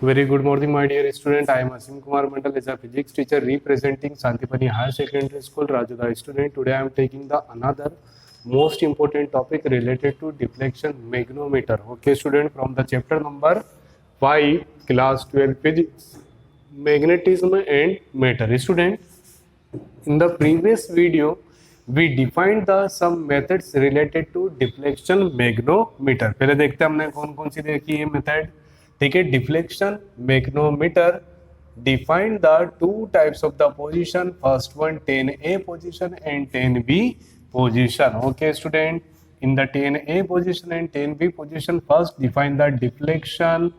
Very good morning, my dear student. I am Asim Kumar Mandal as a physics teacher representing Santipani Higher Secondary School, Rajuda student. Today I am taking the another most important topic related to deflection magnetometer. Okay, student, from the chapter number 5, class 12 physics, magnetism and matter. Student, in the previous video, we defined the some methods related to deflection magnetometer. पहले देखते हैं हमने कौन कौन सी देखी ये method. ठीक है, deflection magnetometer defined the two types of the position. First one 10A position and 10B position. Okay, student. In the 10A position and 10B position, first define the deflection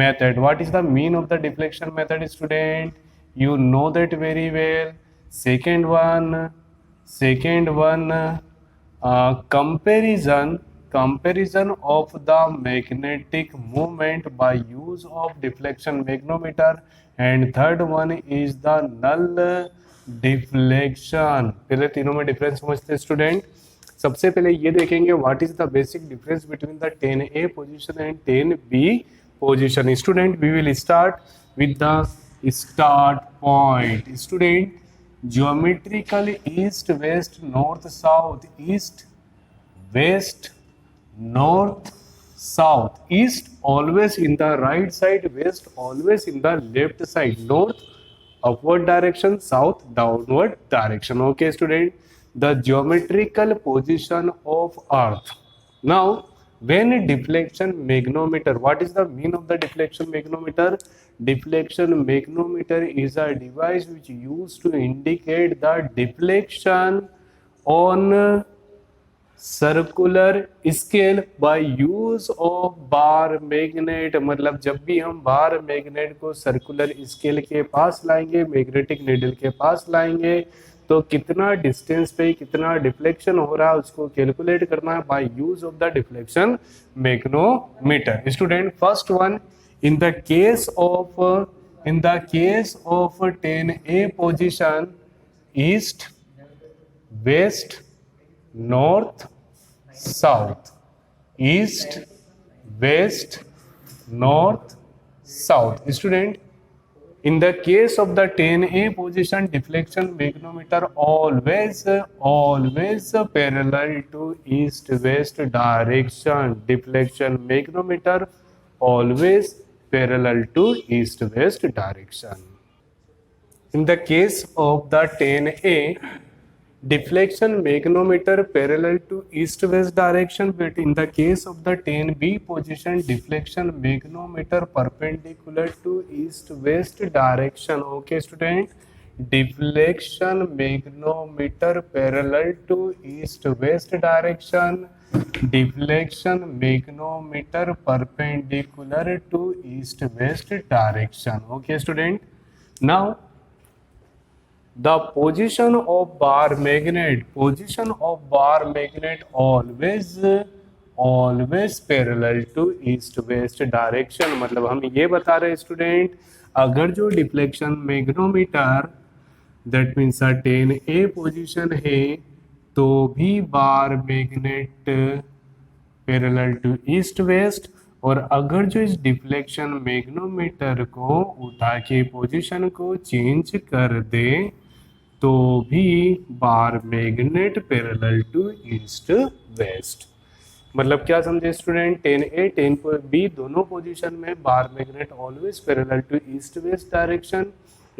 method. What is the mean of the deflection method, student? You know that very well. Second one, comparison of the magnetic movement by use of deflection magnetometer, and third one is the null deflection. पहले तीनों में difference समझते student. सबसे पहले ये देखेंगे what is the basic difference between the 10A position and 10B position. Student, we will start with the start point. Student, geometrical east west north south, east west north south, east always in the right side, west always in the left side, north upward direction, south downward direction. Okay, student, the geometrical position of earth. Now, when deflection magnetometer, what is the mean of the deflection magnetometer? Deflection magnetometer is a device which used to indicate the deflection on circular scale by use of bar magnet. मतलब जब भी हम bar magnet को circular scale के पास लाएंगे, magnetic needle के पास लाएंगे, तो कितना डिस्टेंस पे कितना डिफ्लेक्शन हो रहा है उसको कैलकुलेट करना है by use of the deflection magnetometer. Student, first one, in the case of 10A position, east west north south, east west north south. Student, in the case of the 10A position, deflection magnetometer always parallel to east west direction. Deflection magnetometer always parallel to east west direction. In the case of the 10A, deflection magnetometer parallel to east west direction, but in the case of the 10B position, deflection magnetometer perpendicular to east west direction. Okay, student, deflection magnetometer parallel to east west direction, deflection magnetometer perpendicular to east west direction. Okay, student. Now, the position of bar magnet always parallel to east west direction. मतलब हम ये बता रहे हैं student, अगर जो deflection magnetometer that means 10A position है तो भी bar magnet parallel to east west, और अगर जो इस डिफ्लेक्शन मैग्नेटोमीटर को उठा के पोजीशन को चेंज कर दे तो भी bar magnet parallel to east west. मतलब क्या समझे स्टूडेंट, 10A 10B दोनों पोजीशन में bar magnet always parallel to east west direction.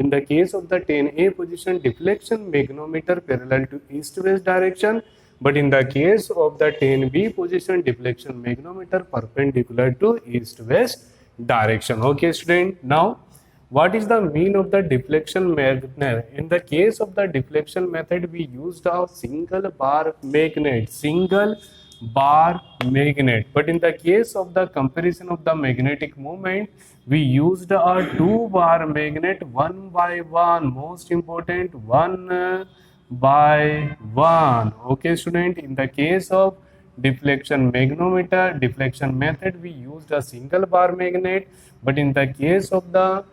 In the case of the 10A position, deflection magnetometer parallel to east-west direction, but in the case of the 10B position, deflection magnetometer perpendicular to east-west direction. Okay, student. Now, what is the mean of the deflection magnet? In the case of the deflection method, we used a single bar magnet, but in the case of the comparison of the magnetic moment, we used a 2-bar magnet, one by one. Most important, one by one. Okay, student. In the case of deflection method, we used a single bar magnet, but in the case of the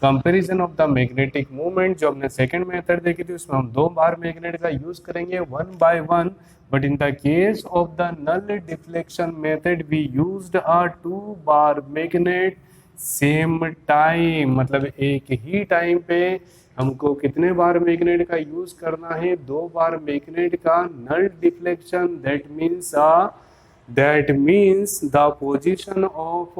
comparison of the magnetic movement, जो हमने second method देखी थी उसमें हम 2 bar magnet का use करेंगे one by one. But in the case of the null deflection method, we used a 2-bar magnet same time, मतलब एक ही टाइम पे हमको कितने बार मैग्नेट का यूज करना है, 2 बार मैग्नेट का null deflection. That means the position of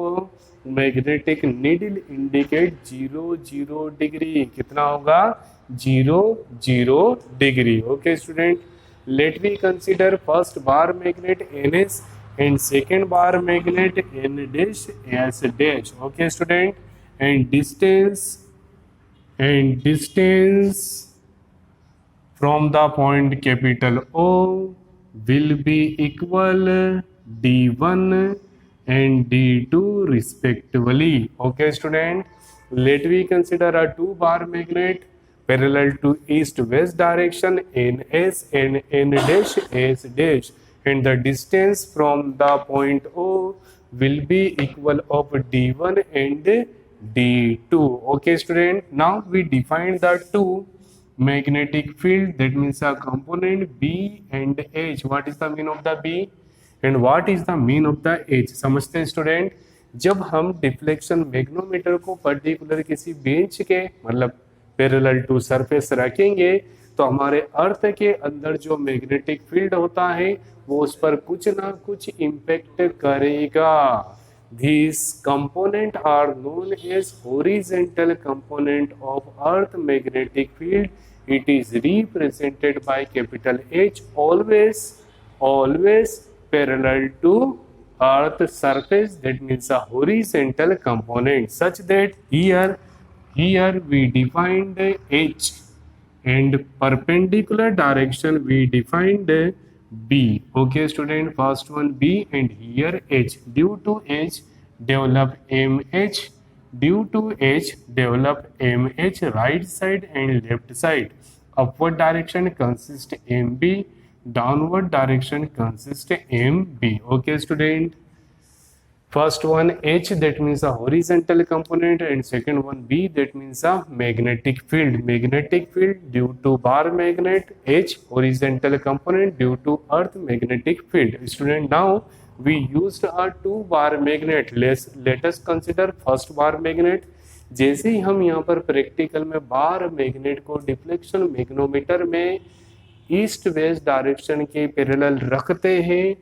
magnetic needle indicate 0 degree. कितना होगा? 0 degree. Okay student, let we consider first bar magnet ns and second bar magnet n dash as dash. Okay student, and distance from the point capital O will be equal d1 and d2 respectively. Okay student, let we consider a 2 bar magnet parallel to east west direction ns and n dash s dash, and the distance from the point O will be equal of d1 and d2. Okay student, now we define the two magnetic field, that means a component B and H. What is the mean of the B and what is the mean of the H? समझते हैं student, जब हम deflection मैग्नोमीटर को particular किसी bench के मतलब parallel to surface रखेंगे तो हमारे अर्थ के अंदर जो मैग्नेटिक फील्ड होता है वो उस पर कुछ ना कुछ इम्पैक्ट करेगा। These components are known as horizontal component of earth magnetic field. It is represented by capital H, always parallel to earth surface, that means a horizontal component, such that here we defined H and perpendicular direction we defined B. Okay student, first one B and here H. Due to H develop MH, right side and left side. Upward direction consist MB, downward direction consist MB. Okay student, first one H, that means a horizontal component, and second one B, that means a magnetic field. Magnetic field due to bar magnet, H horizontal component due to earth magnetic field. Student, now we used a 2 bar magnet. Let us consider first bar magnet. जैसे ही हम यहाँ पर practical में bar magnet को deflection magnetometer में east west direction के parallel रखते हैं,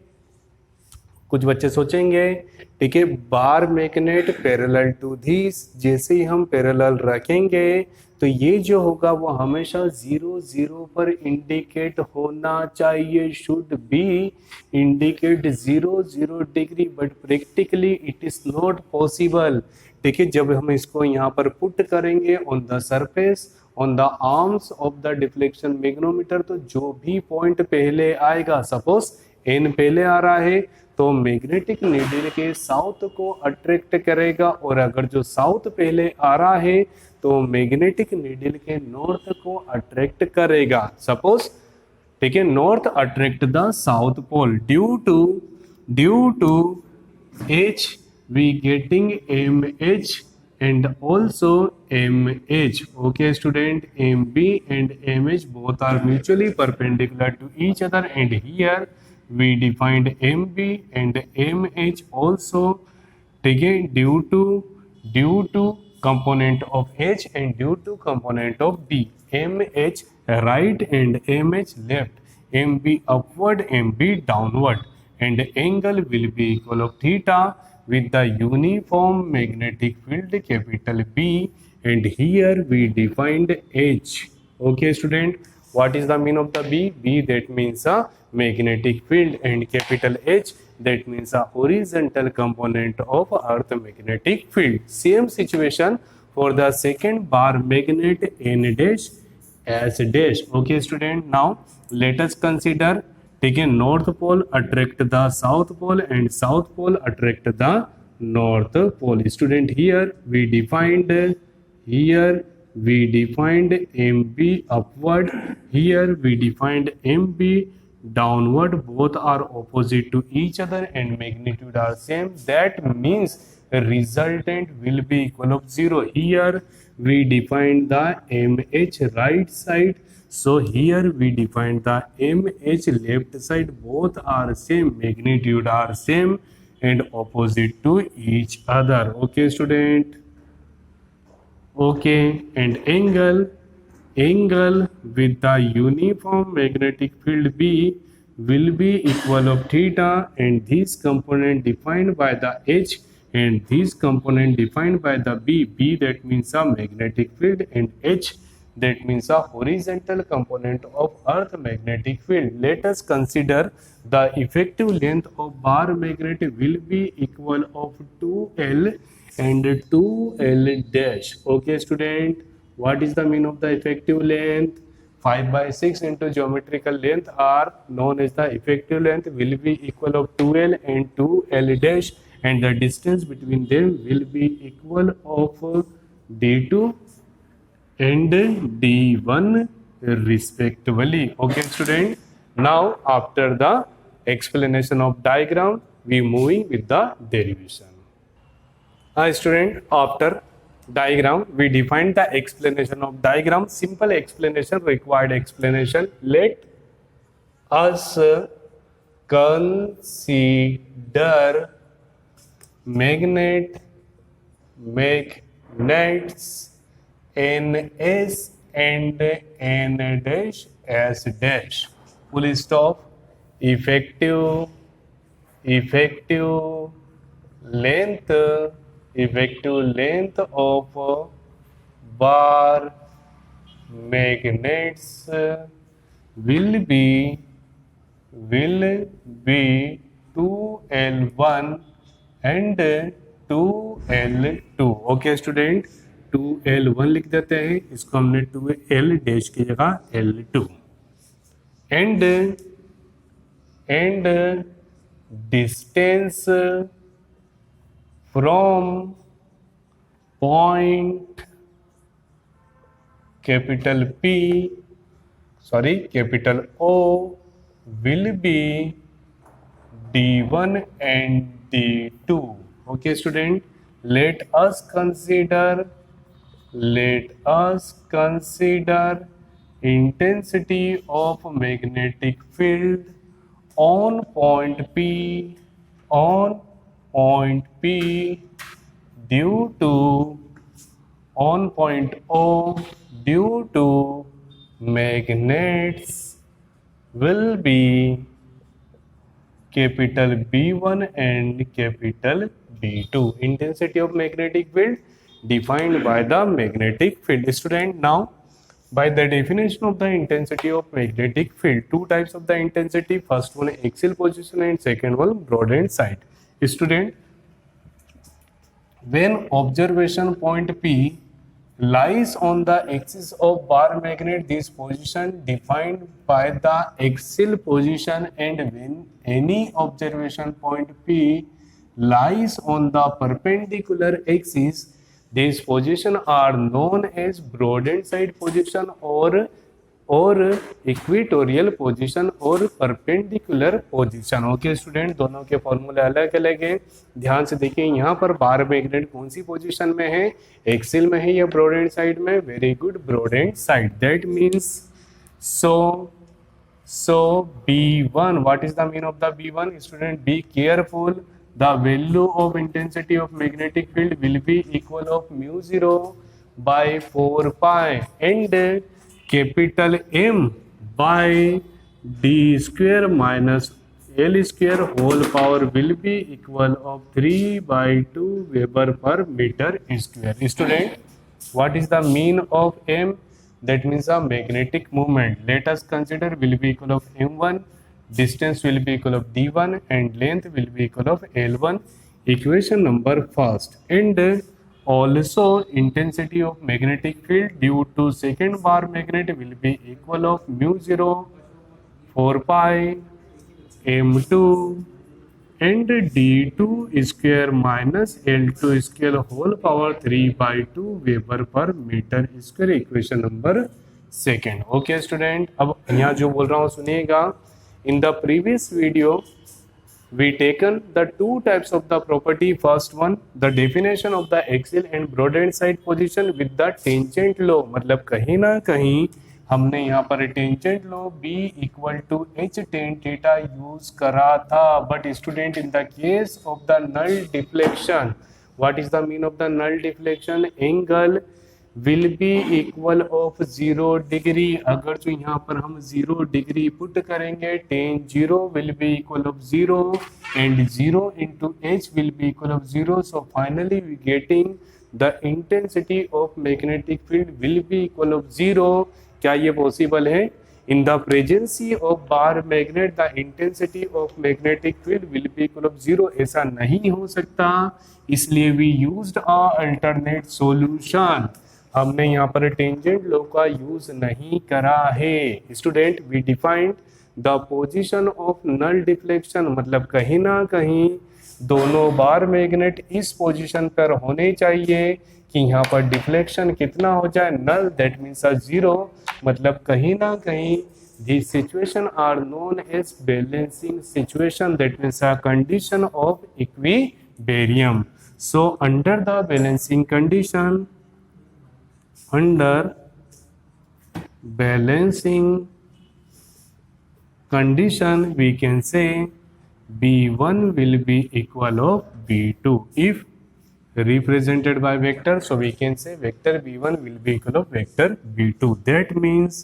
कुछ बच्चे सोचेंगे ठीक है bar magnet parallel to this, जैसे ही हम पैरेलल रखेंगे तो ये जो होगा वो हमेशा 0 पर इंडिकेट होना चाहिए, should be indicate 0 degree, but practically it is not possible. ठीक है, जब हम इसको यहाँ पर पुट करेंगे on the surface on the arms of the deflection मैग्नोमीटर, तो जो भी पॉइंट पहले आएगा, सपोज एन पहले आ रहा है तो मैग्नेटिक नीडल के साउथ को अट्रैक्ट करेगा, और अगर जो साउथ पहले आ रहा है तो मैग्नेटिक नीडल के नॉर्थ को अट्रैक्ट करेगा। सपोज ठीक है, north attract the south pole due to H we getting MH and also MH. Okay student, MB and MH both are mutually perpendicular to each other, and here we defined MB and MH also, ठीक है, due to component of H and due to component of B, MH right and MH left, MB upward, MB downward, and angle will be equal of theta with the uniform magnetic field capital B, and here we defined H. Okay student, what is the mean of the B? B, that means a magnetic field, and capital H, that means a horizontal component of earth magnetic field. Same situation for the second bar magnet N dash as dash. Okay student, now let us consider, ठीक है, north pole attract the south pole and south pole attract the north pole. Student, here we defined MB upward, here we defined MB downward, both are opposite to each other and magnitude are same, that means resultant will be equal of 0. Here we defined the MH right side, so here we defined the MH left side, both are same, magnitude are same, and opposite to each other. Okay student, okay. And angle with the uniform magnetic field B will be equal of theta, and this component defined by the H and this component defined by the B that means a magnetic field, and H that means a horizontal component of earth magnetic field. Let us consider the effective length of bar magnet will be equal of 2L and 2L dash. Okay student, what is the mean of the effective length? 5 by 6 into geometrical length are known as the effective length will be equal of 2L and 2L dash, and the distance between them will be equal of D2 and D1 respectively. Okay student, now after the explanation of diagram we moving with the derivation. Student, after diagram we define the explanation of diagram. Simple explanation, required explanation. Let us consider magnets NS and N dash S dash. Full stop. Effective length of bar magnets will be 2L1 and 2L2. Okay student, 2L1 लिख देते हैं, इसको हमने 2L dash की जगह L2, and distance from point capital O will be D1 and D2. Okay student, let us consider intensity of magnetic field on point P due to on point O due to magnets will be capital B1 and capital B2. Intensity of magnetic field defined by the magnetic field. Student, now by the definition of the intensity of magnetic field, two types of the intensity, first one axial position and second one broadened side. Student, when observation point P lies on the axis of bar magnet, this position defined by the axial position, and when any observation point P lies on the perpendicular axis, these positions are known as broadened side position or equatorial position और perpendicular position. Okay student, दोनों के फॉर्मूले अलग अलग हैं. ध्यान से देखिए, यहाँ पर बार मैग्नेट कौन सी पोजीशन में है, एक्सिल में है या ब्रॉडेंड साइड में? Very good, broadened side. That means so B1, what is the mean of the B1? Student, be careful, the value of intensity of magnetic field will be equal of mu 0 by 4 pi and capital M by D square minus L square whole power will be equal of 3 by 2 Weber per meter square. Student, what is the mean of M? That means a magnetic moment. Let us consider will be equal of M1, distance will be equal of D1 and length will be equal of L1. Equation number first. And also intensity of magnetic field due to second bar magnet will be equal of mu 0 4 pi M2 and D2 square minus L2 square whole power 3 by 2 Weber per meter square. Equation number second. Okay student, अब यहाँ जो बोल रहा हूँ सुनिएगा. In the previous video we taken the two types of the property. First one, the definition of the axial and broadened side position with the tangent law. मतलब कहीं ना कहीं हमने यहाँ पर tangent law B equal to H tan theta use करा था, but student in the case of the null deflection, what is the mean of the null deflection? Angle will be equal of 0 degree. अगर जो यहाँ पर हम 0 degree put करेंगे, tan 0 will be equal of 0 and 0 into H will be equal of 0, so finally we getting the intensity of magnetic field will be equal of 0। क्या ये possible है? In the presence of bar magnet the intensity of magnetic field will be equal of 0, ऐसा नहीं हो सकता, इसलिए we used a alternate solution. हमने यहाँ पर टेंजेंट लॉ का यूज नहीं करा है। Student we defined the position of null deflection, मतलब कहीं ना कहीं दोनों बार मैग्नेट इस पोजीशन पर होने चाहिए कि यहाँ पर डिफ्लेक्शन कितना हो जाए, नल, दैट मीन्स 0, मतलब कहीं ना कहीं this situation are known as balancing situation, that means a condition of equilibrium. So under the balancing condition, under balancing condition we can say B1 will be equal of B2 if represented by vector, so we can say vector B1 will be equal of vector B2. That means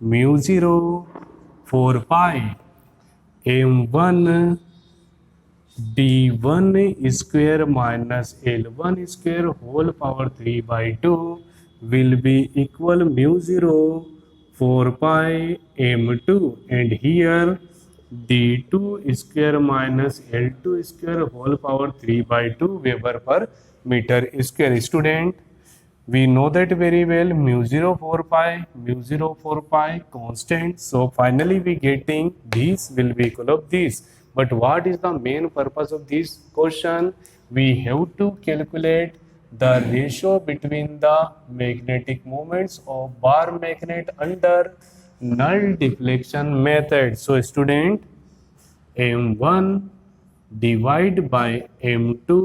mu 0 4 pi m1 d1 square minus l1 square whole power 3 by 2 will be equal mu 0 4 pi m2, and here d2 square minus l2 square whole power 3 by 2 Weber per meter square. Student, we know that very well, mu 0 4 pi constant, so finally we getting this will be equal of this. But what is the main purpose of this question? We have to calculate the ratio between the magnetic moments of bar magnet under null deflection method. So student, m1 divided by m2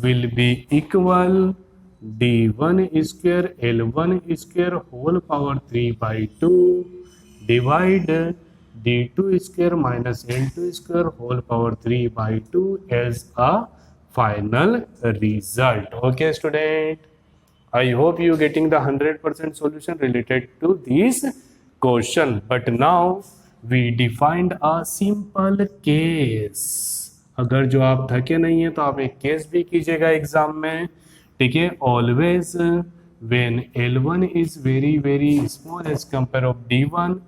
will be equal d1 square l1 square whole power 3 by 2 divide d2 square minus l2 square whole power 3 by 2 as a final result. Okay student, I hope you getting the 100% solution related to this question. But now we defined a simple case. अगर जो आप थके नहीं है तो आप एक case भी कीजिएगा एग्जाम में, ठीक है? Always when L1 is very small as compare of D1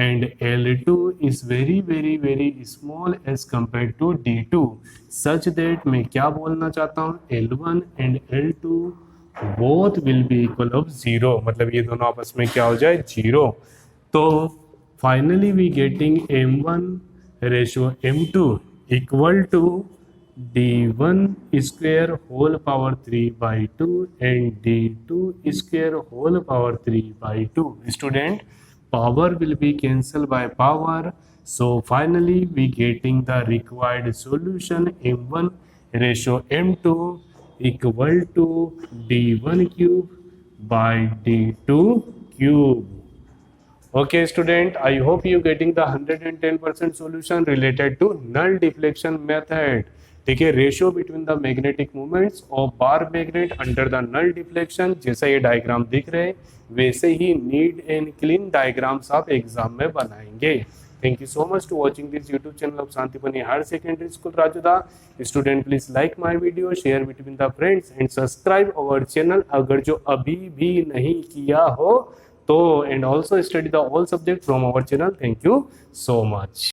and L2 is very small as compared to D2, such that मैं क्या बोलना चाहता हूँ, L1 and L2 both will be equal of 0, मतलब ये दोनों आपस में क्या हो जाए, 0। तो finally we getting M1 ratio M2 equal to d1 square whole power 3 by 2 and d2 square whole power 3 by 2. Student, power will be cancelled by power, so finally we getting the required solution m1 ratio m2 equal to d1 cube by d2 cube. Okay student, I hope you getting the 110% solution related to null deflection method. ठीक है, ratio between the magnetic movements of bar magnet under the null deflection, जैसा ये diagram दिख रहे हैं वैसे ही neat and clean diagrams आप एग्जाम में बनाएंगे। Thank you so much to watching this YouTube channel of Shantipani higher secondary school Rajuda. Student please like my video, share between the friends and subscribe our channel अगर जो अभी भी नहीं किया हो तो, and also study the all subject from our channel. Thank you so much.